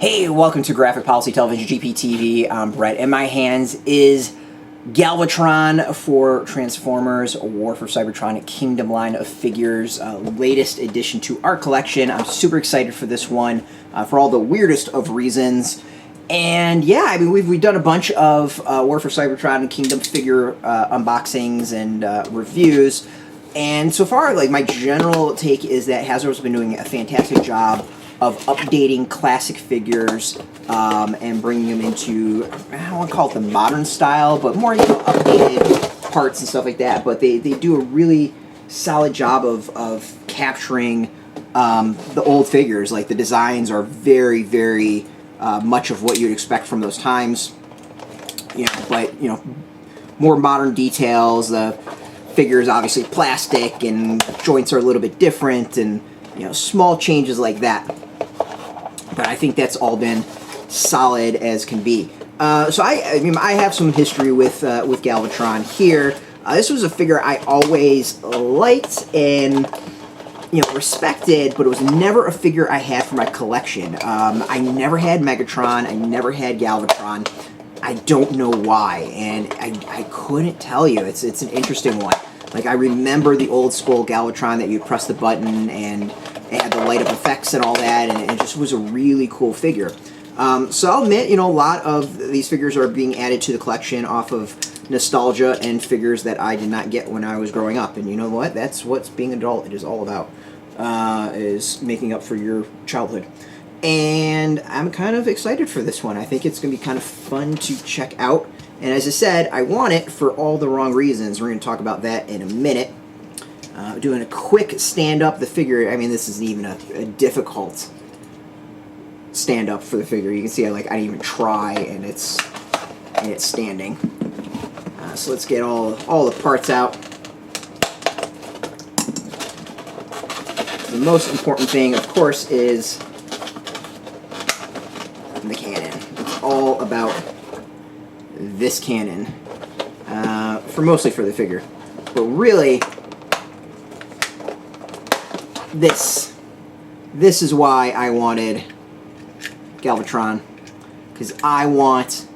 Hey, welcome to Graphic Policy Television GPTV. I'm Brett. In my hands is Galvatron for Transformers, War for Cybertron Kingdom line of figures, latest addition to our collection. I'm super excited for this one for all the weirdest of reasons. And yeah, I mean, we've done a bunch of War for Cybertron and Kingdom figure unboxings and reviews. And so far, like, my general take is that Hasbro's been doing a fantastic job of updating classic figures and bringing them into, I don't want to call it the modern style, but more, updated parts and stuff like that. But they do a really solid job of capturing the old figures. Like, the designs are very, very much of what you'd expect from those times. But, more modern details. The figure is obviously plastic and joints are a little bit different, and small changes like that. But I think that's all been solid as can be. So I have some history with Galvatron here. This was a figure I always liked and respected, but it was never a figure I had for my collection. I never had Megatron. I never had Galvatron. I don't know why, and I couldn't tell you. It's an interesting one. Like, I remember the old school Galvatron that you'd press the button and it had the light up effects and all that, and it just was a really cool figure. So I'll admit, a lot of these figures are being added to the collection off of nostalgia and figures that I did not get when I was growing up. And you know what? That's what being an adult is all about, is making up for your childhood. And I'm kind of excited for this one. I think it's going to be kind of fun to check out. And as I said, I want it for all the wrong reasons. We're going to talk about that in a minute. Doing a quick stand-up. The figure, I mean, this isn't even a difficult stand-up for the figure. You can see I didn't even try, and it's standing. So let's get all the parts out. The most important thing, of course, is the cannon. It's all about this cannon, mostly for the figure, but really, this is why I wanted Galvatron, because I want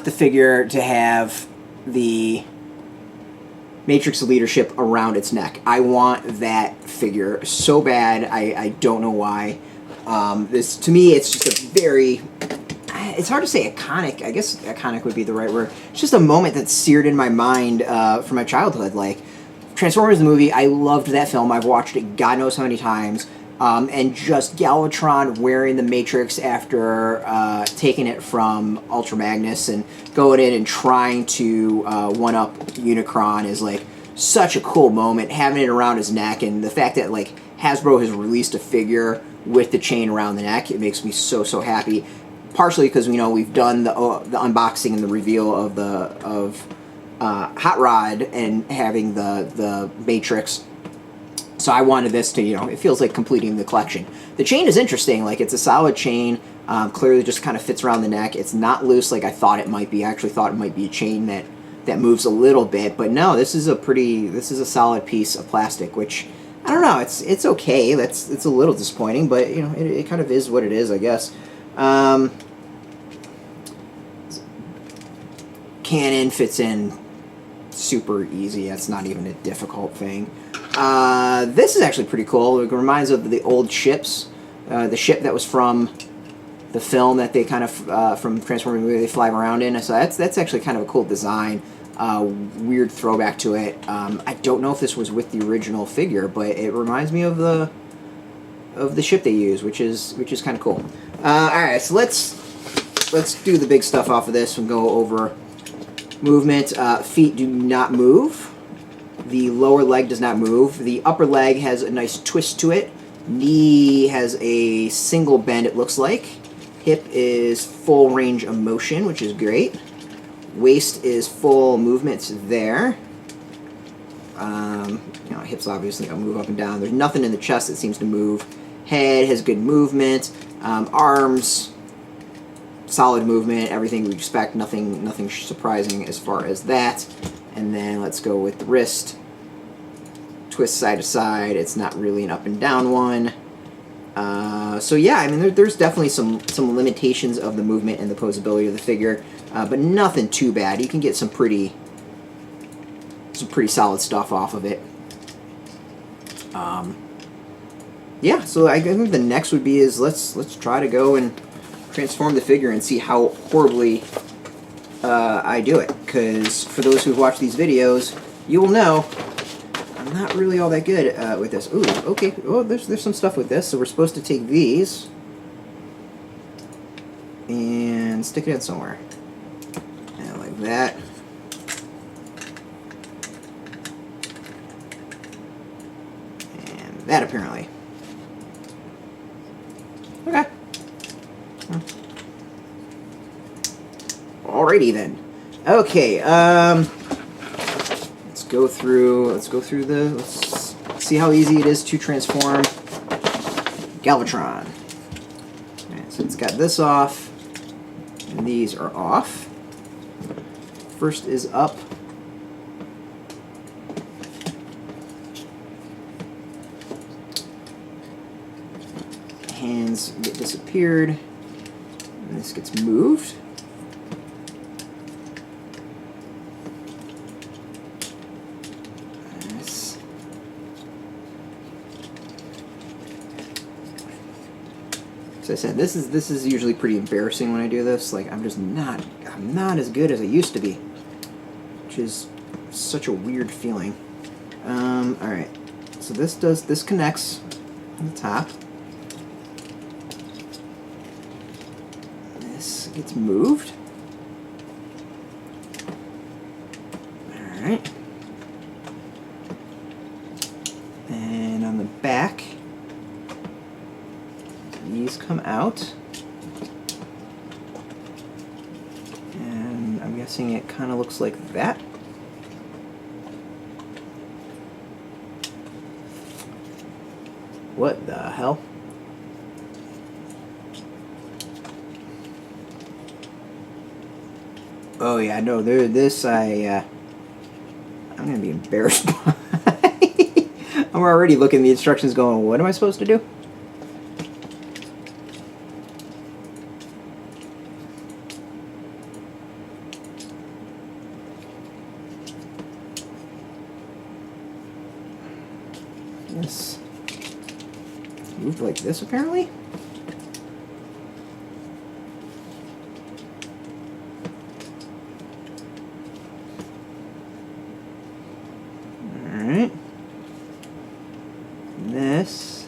the figure to have the Matrix leadership around its neck. I want that figure so bad. I don't know why. This, to me, it's just a very, it's hard to say iconic. I guess iconic would be the right word. It's just a moment that's seared in my mind from my childhood. Like, Transformers the movie, I loved that film. I've watched it God knows how many times. And just Galvatron wearing the Matrix after taking it from Ultra Magnus and going in and trying to one-up Unicron is, like, such a cool moment. Having it around his neck, and the fact that, like, Hasbro has released a figure with the chain around the neck, it makes me so happy. Partially because we've done the unboxing and the reveal of Hot Rod and having the Matrix. So I wanted this to, it feels like completing the collection. The chain is interesting. Like, it's a solid chain. Clearly just kind of fits around the neck. It's not loose like I thought it might be. I actually thought it might be a chain that moves a little bit. But no, this is a solid piece of plastic, which, I don't know, it's okay. It's a little disappointing, but, it kind of is what it is, I guess. Cannon fits in super easy. That's not even a difficult thing. This is actually pretty cool. It reminds of the old ships. The ship that was from the film that they kind of, from Transformers movie, they fly around in. So that's actually kind of a cool design. Weird throwback to it. I don't know if this was with the original figure, but it reminds me of the ship they use, which is kind of cool. Alright, so let's do the big stuff off of this and go over movement. Feet do not move. The lower leg does not move. The upper leg has a nice twist to it. Knee has a single bend, it looks like. Hip is full range of motion, which is great. Waist is full movement there. Hips obviously don't move up and down. There's nothing in the chest that seems to move. Head has good movement. Arms, solid movement. Everything we expect. Nothing surprising as far as that. And then let's go with the wrist. Twist side to side. It's not really an up and down one. So yeah, I mean, there's definitely some limitations of the movement and the posability of the figure, but nothing too bad. You can get some pretty solid stuff off of it. Yeah, so I think the next would be is let's try to go and transform the figure and see how horribly I do it. Because for those who've watched these videos, you will know I'm not really all that good with this. Ooh, okay. Oh, there's some stuff with this. So we're supposed to take these and stick it in somewhere. And like that. And that apparently. Okay. Alrighty then. Okay, let's go through let's see how easy it is to transform Galvatron. Alright, so it's got this off, and these are off. First is up. Hands get disappeared, and this gets moved. So I said, this is usually pretty embarrassing when I do this. Like, I'm not as good as I used to be, which is such a weird feeling. All right, so this connects on the top. This gets moved. All right, and on the back, these come out, and I'm guessing it kind of looks like that. What the hell? Oh yeah, no, this I'm gonna be embarrassed by. I'm already looking at the instructions going, what am I supposed to do? This moved like this, apparently. All right. This.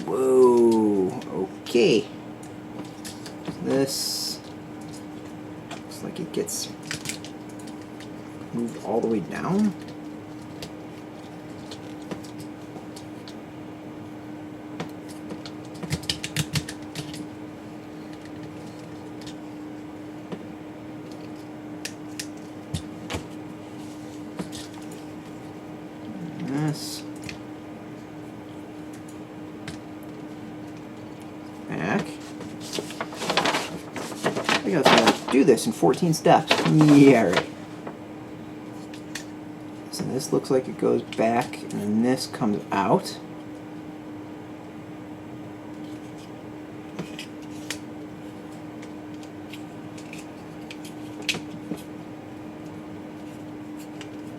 Whoa, okay. This looks like it gets moved all the way down. This. Back. I think I was going to do this in 14 steps. Yeah, right. So this looks like it goes back, and then this comes out.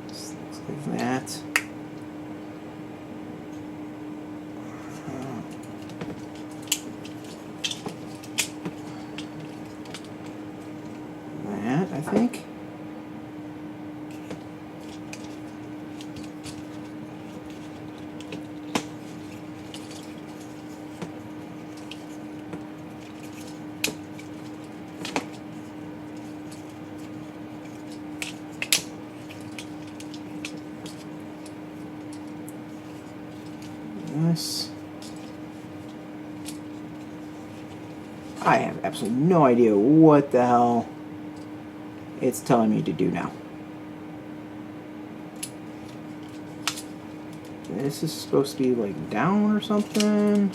This looks like that. I think. This. I have absolutely no idea what the hell it's telling me to do now. this is supposed to be like down or something.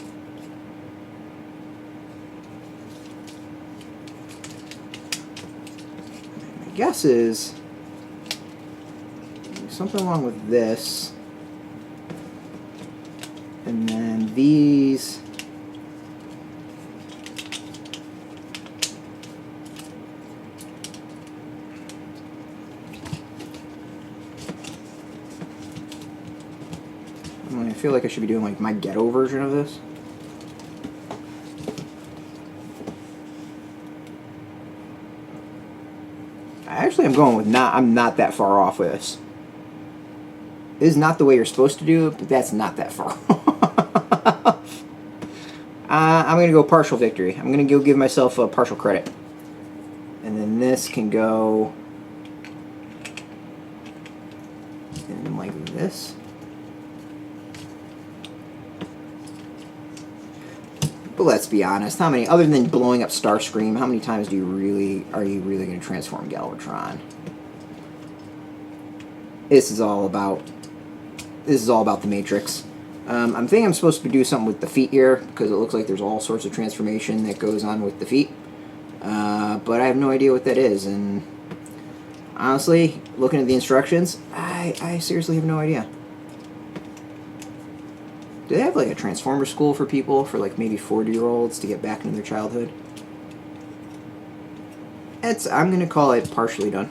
My guess is something along with this. And then these. I feel like I should be doing like my ghetto version of this. I actually am going with I'm not that far off with this. This is not the way you're supposed to do it, but that's not that far off. I'm going to go partial victory. I'm going to go give myself a partial credit. And then this can go in like this. But let's be honest, how many, other than blowing up Starscream, how many times are you really going to transform Galvatron? This is all about the Matrix. I'm thinking I'm supposed to do something with the feet here, because it looks like there's all sorts of transformation that goes on with the feet. But I have no idea what that is, and honestly, looking at the instructions, I seriously have no idea. Do they have like a Transformer school for people, for like maybe 40-year-olds to get back into their childhood? I'm going to call it partially done.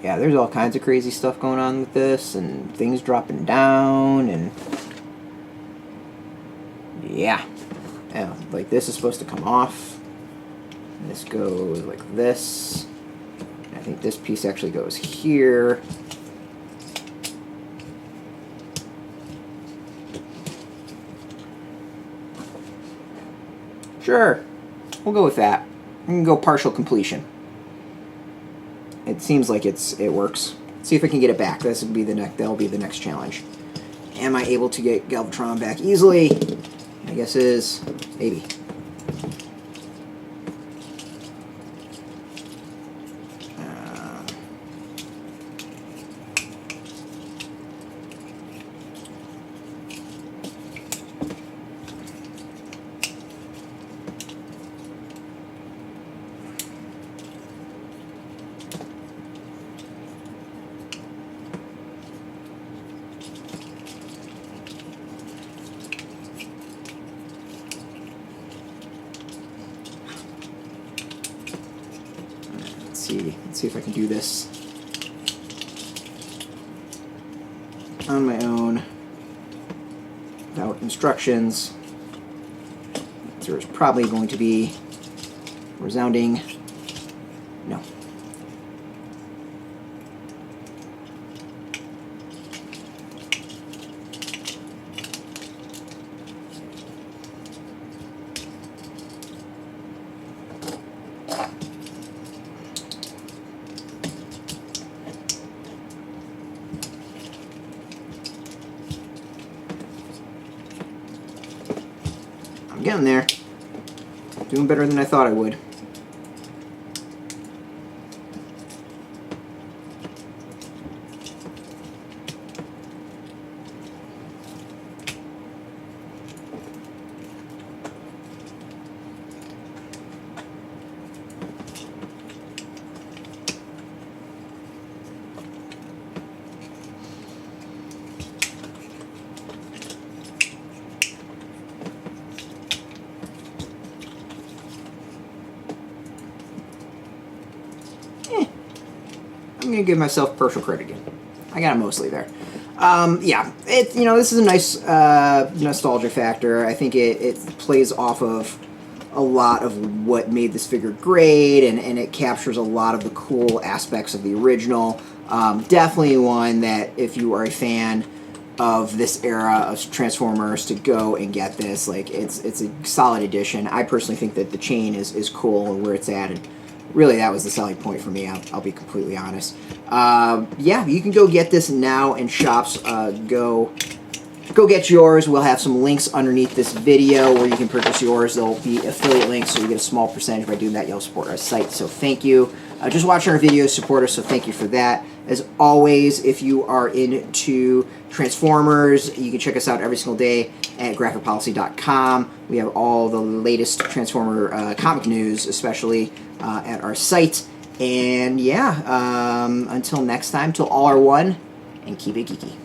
Yeah, there's all kinds of crazy stuff going on with this, and things dropping down, and yeah, like this is supposed to come off. This goes like this. I think this piece actually goes here. Sure, we'll go with that. I'm gonna go partial completion. It seems like it works. Let's see if I can get it back. That'll be the next challenge. Am I able to get Galvatron back easily? My guess is maybe. Let's see if I can do this on my own without instructions. There's probably going to be resounding no. I'm getting there. Doing better than I thought I would. I'm gonna give myself partial credit again. I got it mostly there. Yeah, this is a nice nostalgia factor. I think it plays off of a lot of what made this figure great, and it captures a lot of the cool aspects of the original. Definitely one that if you are a fan of this era of Transformers, to go and get this. Like, it's a solid addition. I personally think that the chain is cool and where it's at, and really that was the selling point for me. I'll be completely honest. Yeah, you can go get this now in shops. Go go get yours. We'll have some links underneath this video where you can purchase yours. There'll be affiliate links, so you get a small percentage. By doing that, you'll support our site, so thank you. Just watching our videos, support us, so thank you for that. As always, if you are into Transformers, you can check us out every single day at graphicpolicy.com. We have all the latest Transformer comic news, especially at our site. And yeah, until next time, till all are one, and keep it geeky.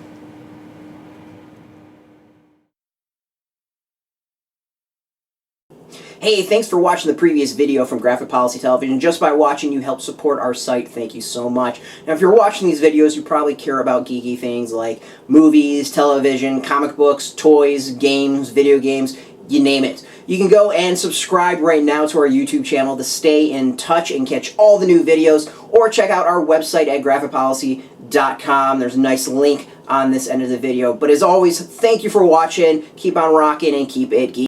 Hey, thanks for watching the previous video from Graphic Policy Television. Just by watching, you help support our site. Thank you so much. Now, if you're watching these videos, you probably care about geeky things like movies, television, comic books, toys, games, video games, you name it. You can go and subscribe right now to our YouTube channel to stay in touch and catch all the new videos, or check out our website at graphicpolicy.com. There's a nice link on this end of the video. But as always, thank you for watching. Keep on rocking and keep it geeky.